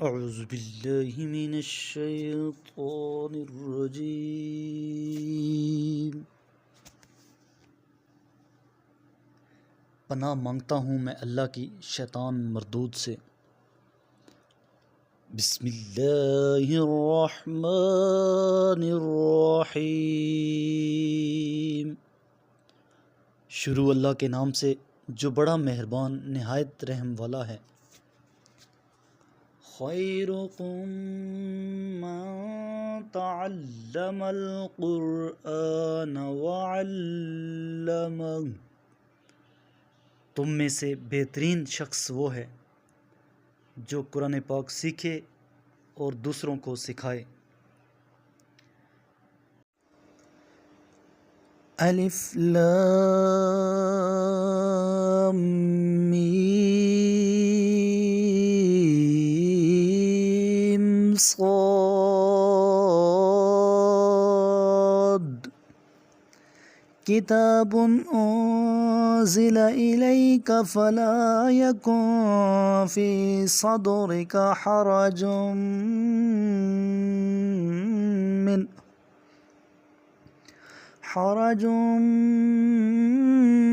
اعوذ باللہ من الشیطان الرجیم۔ پناہ مانگتا ہوں میں اللہ کی شیطان مردود سے۔ بسم اللہ الرحمن الرحیم۔ شروع اللہ کے نام سے جو بڑا مہربان نہایت رحم والا ہے۔ خیرکم من تعلم القرآن وعلمہ، تم میں سے بہترین شخص وہ ہے جو قرآن پاک سیکھے اور دوسروں کو سکھائے۔ الف لام میم صاد، کتاب انزل الیک فلا یکن فی صدرک حرج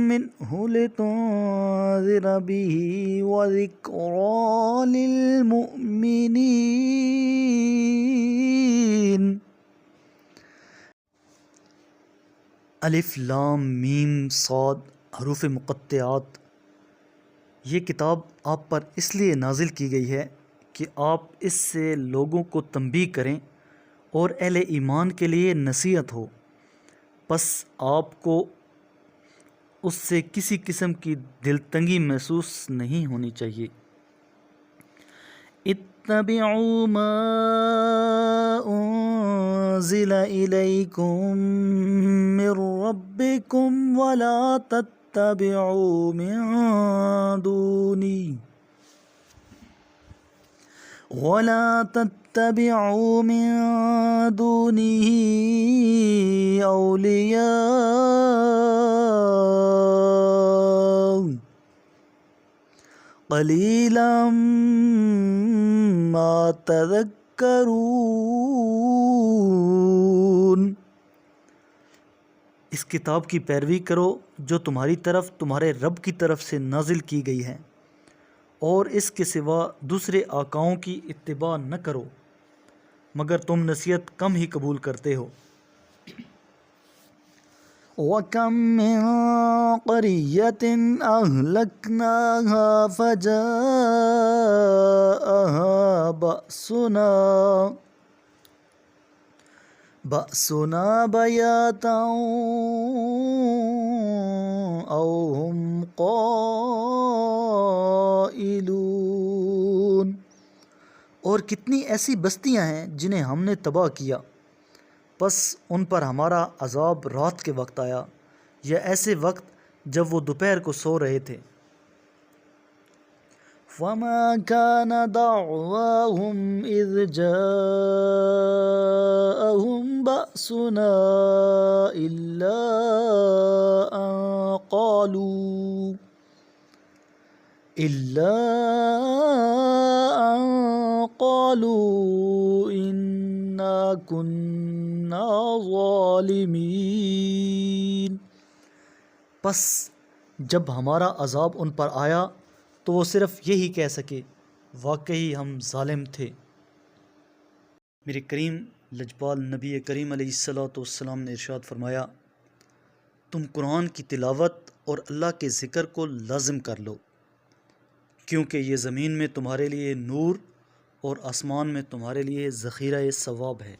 منہ لتنذر به وذکری للمؤمنین۔ الف لام میم صاد حروف مقطعات۔ یہ کتاب آپ پر اس لیے نازل کی گئی ہے کہ آپ اس سے لوگوں کو تنبیہ کریں اور اہل ایمان کے لیے نصیحت ہو، پس آپ کو اس سے کسی قسم کی دل تنگی محسوس نہیں ہونی چاہیے۔ اتبعوا ما انزل الیکم من ربکم ولا تتبعوا من دونه اولیاء قلیلا ما تذکرون۔ اس کتاب کی پیروی کرو جو تمہاری طرف تمہارے رب کی طرف سے نازل کی گئی ہے، اور اس کے سوا دوسرے آقاؤں کی اتباع نہ کرو مگر تم نصیحت کم ہی قبول کرتے ہو۔ وَكَم مِّن قَرْيَةٍ أَهْلَكْنَاهَا فَجَاءَهَا بَأْسُنَا بَيَاتًا أَوْ هُمْ قَائِلُونَ۔ اور کتنی ایسی بستیاں ہیں جنہیں ہم نے تباہ کیا، پس ان پر ہمارا عذاب رات کے وقت آیا یا ایسے وقت جب وہ دوپہر کو سو رہے تھے۔ فَمَا كَانَ دَعْوَاهُمْ إِذْ جَاءَهُمْ بَأْسُنَا إِلَّا أَن قَالُوا إِنَّا كُنَّا ظَالِمِينَ۔ پس جب ہمارا عذاب ان پر آیا تو وہ صرف یہی کہہ سکے، واقعی ہم ظالم تھے۔ میرے کریم لجپال نبی کریم علیہ السلام نے ارشاد فرمایا، تم قرآن کی تلاوت اور اللہ کے ذکر کو لازم کر لو، کیونکہ یہ زمین میں تمہارے لیے نور اور آسمان میں تمہارے لیے ذخیرہ ثواب ہے۔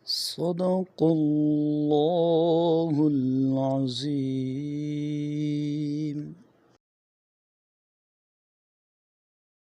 صدق اللہ العظیم۔